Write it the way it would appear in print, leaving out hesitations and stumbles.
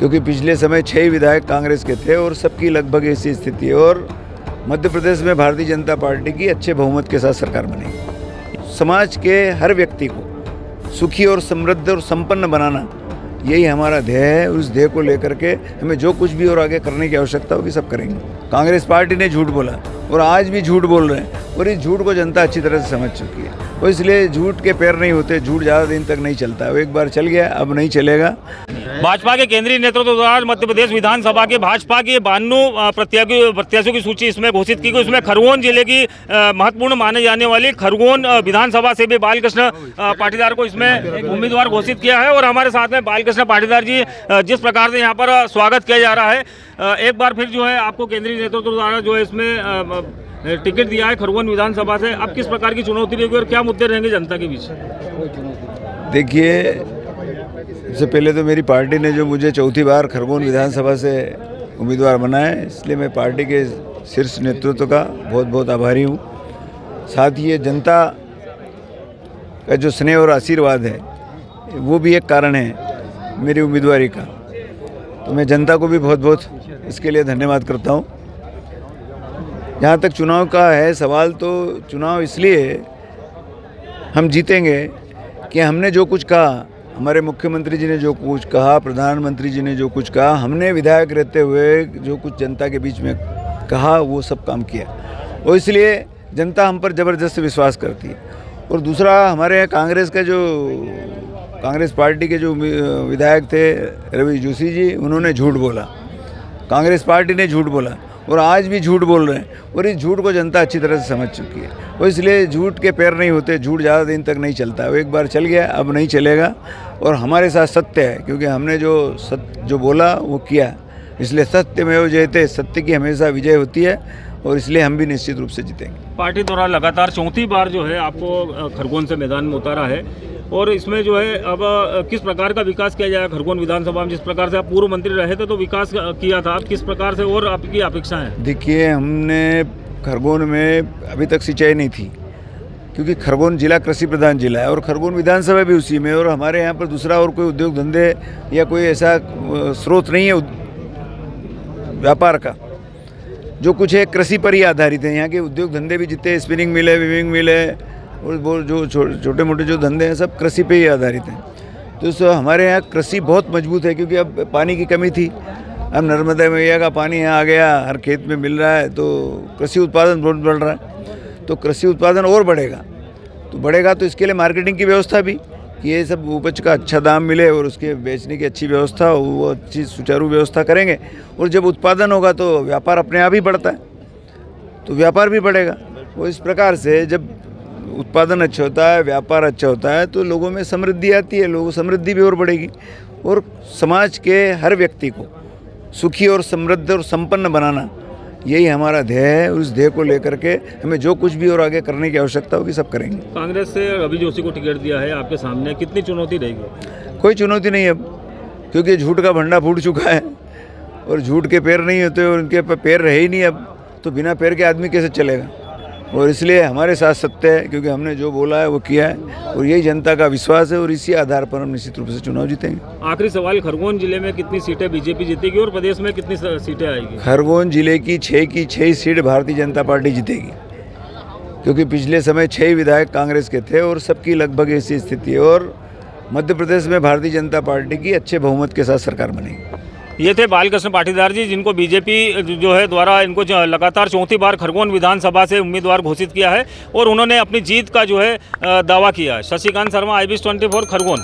क्योंकि पिछले समय 6 विधायक कांग्रेस के थे और सबकी लगभग ऐसी स्थिति है। और मध्य प्रदेश में भारतीय जनता पार्टी की अच्छे बहुमत के साथ सरकार बनेगी। समाज के हर व्यक्ति को सुखी और समृद्ध और संपन्न बनाना, यही हमारा ध्येय है। उस ध्येय को लेकर के हमें जो कुछ भी और आगे करने की आवश्यकता होगी सब करेंगे। कांग्रेस पार्टी ने झूठ बोला और आज भी झूठ बोल रहे हैं, और इस झूठ को जनता अच्छी तरह से समझ चुकी है। और इसलिए झूठ के पैर नहीं होते, झूठ ज़्यादा दिन तक नहीं चलता है। वो एक बार चल गया, अब नहीं चलेगा। भाजपा के केंद्रीय नेतृत्व द्वारा मध्य प्रदेश विधानसभा के भाजपा के 92 प्रत्याशियों की सूची इसमें घोषित की गई। उसमें खरगोन जिले की महत्वपूर्ण माने जाने वाली खरगोन विधानसभा से भी बालकृष्ण पाटीदार को इसमें उम्मीदवार घोषिट किया है। और हमारे साथ में बालकृष्ण पाटीदार जी, जिस प्रकार से यहाँ पर स्वागत किया जा रहा है, एक बार फिर जो है आपको केंद्रीय नेतृत्व द्वारा जो है इसमें टिकट दिया है खरगोन विधानसभा से, अब किस प्रकार की चुनौती रहेगी और क्या मुद्दे रहेंगे जनता के बीच? देखिए, सबसे पहले तो मेरी पार्टी ने जो मुझे चौथी बार खरगोन विधानसभा से उम्मीदवार बनाया है, इसलिए मैं पार्टी के शीर्ष नेतृत्व का बहुत बहुत आभारी हूँ। साथ ही ये जनता का जो स्नेह और आशीर्वाद है, वो भी एक कारण है मेरी उम्मीदवारी का। तो मैं जनता को भी बहुत बहुत इसके लिए धन्यवाद करता हूँ। जहाँ तक चुनाव का है सवाल, तो चुनाव इसलिए हम जीतेंगे कि हमने जो कुछ कहा, हमारे मुख्यमंत्री जी ने जो कुछ कहा, प्रधानमंत्री जी ने जो कुछ कहा, हमने विधायक रहते हुए जो कुछ जनता के बीच में कहा, वो सब काम किया। और इसलिए जनता हम पर ज़बरदस्त विश्वास करती है। और दूसरा, हमारे यहाँ कांग्रेस पार्टी के जो विधायक थे रवि जोशी जी, उन्होंने झूठ बोला। कांग्रेस पार्टी ने झूठ बोला और आज भी झूठ बोल रहे हैं, और इस झूठ को जनता अच्छी तरह से समझ चुकी है। और इसलिए झूठ के पैर नहीं होते, झूठ ज़्यादा दिन तक नहीं चलता है। वो एक बार चल गया, अब नहीं चलेगा। और हमारे साथ सत्य है, क्योंकि हमने जो बोला वो किया। इसलिए सत्यमेव जयते, सत्य की हमेशा विजय होती है, और इसलिए हम भी निश्चित रूप से जीतेंगे। पार्टी द्वारा लगातार चौथी बार जो है आपको खरगोन से मैदान में उतारा है, और इसमें जो है अब किस प्रकार का विकास किया जाएगा खरगोन विधानसभा में? जिस प्रकार से आप पूर्व मंत्री रहे थे तो विकास किया था, अब किस प्रकार से और आपकी अपेक्षा है? देखिए, हमने खरगोन में अभी तक सिंचाई नहीं थी, क्योंकि खरगोन जिला कृषि प्रधान जिला है और खरगोन विधानसभा भी उसी में। और हमारे यहाँ पर दूसरा और कोई उद्योग धंधे या कोई ऐसा स्रोत नहीं है व्यापार का। जो कुछ है कृषि पर ही आधारित है। यहाँ के उद्योग धंधे भी जितने स्पिनिंग मिल है, वीविंग मिल है, और वो जो छोटे मोटे जो धंधे हैं, सब कृषि पे ही आधारित हैं। तो हमारे यहाँ कृषि बहुत मजबूत है, क्योंकि अब पानी की कमी थी, अब नर्मदा मैया का पानी यहाँ आ गया, हर खेत में मिल रहा है, तो कृषि उत्पादन बहुत बढ़ रहा है। तो कृषि उत्पादन और बढ़ेगा तो इसके लिए मार्केटिंग की व्यवस्था भी, कि ये सब उपज का अच्छा दाम मिले और उसके बेचने की अच्छी व्यवस्था हो, वो अच्छी सुचारू व्यवस्था करेंगे। और जब उत्पादन होगा तो व्यापार अपने आप ही बढ़ता है, तो व्यापार भी बढ़ेगा। वो इस प्रकार से जब उत्पादन अच्छा होता है, व्यापार अच्छा होता है, तो लोगों में समृद्धि आती है, लोगों समृद्धि भी और बढ़ेगी। और समाज के हर व्यक्ति को सुखी और समृद्ध और संपन्न बनाना, यही हमारा ध्येय है। उस ध्येय को लेकर के हमें जो कुछ भी और आगे करने की आवश्यकता होगी सब करेंगे। कांग्रेस से रवि जोशी को टिकट दिया है, आपके सामने कितनी चुनौती रहेगी? कोई चुनौती नहीं अब, क्योंकि झूठ का भंडा फूट चुका है, और झूठ के पैर नहीं होते, और उनके पैर रहे ही नहीं अब, तो बिना पैर के आदमी कैसे चलेगा? और इसलिए हमारे साथ सत्य है, क्योंकि हमने जो बोला है वो किया है, और यही जनता का विश्वास है, और इसी आधार पर हम निश्चित रूप से चुनाव जीतेंगे। आखिरी सवाल, खरगोन जिले में कितनी सीटें बीजेपी जीतेगी और प्रदेश में कितनी सीटें आएगी? खरगोन जिले की 6 सीट भारतीय जनता पार्टी जीतेगी, क्योंकि पिछले समय 6 विधायक कांग्रेस के थे और सबकी लगभग ऐसी स्थिति है। और मध्य प्रदेश में भारतीय जनता पार्टी की अच्छे बहुमत के साथ सरकार बनेगी। ये थे बालकृष्ण पाटीदार जी, जिनको बीजेपी जो है द्वारा इनको लगातार चौथी बार खरगोन विधानसभा से उम्मीदवार घोषित किया है, और उन्होंने अपनी जीत का जो है दावा किया है। शशिकांत शर्मा, IBS 24 खरगोन।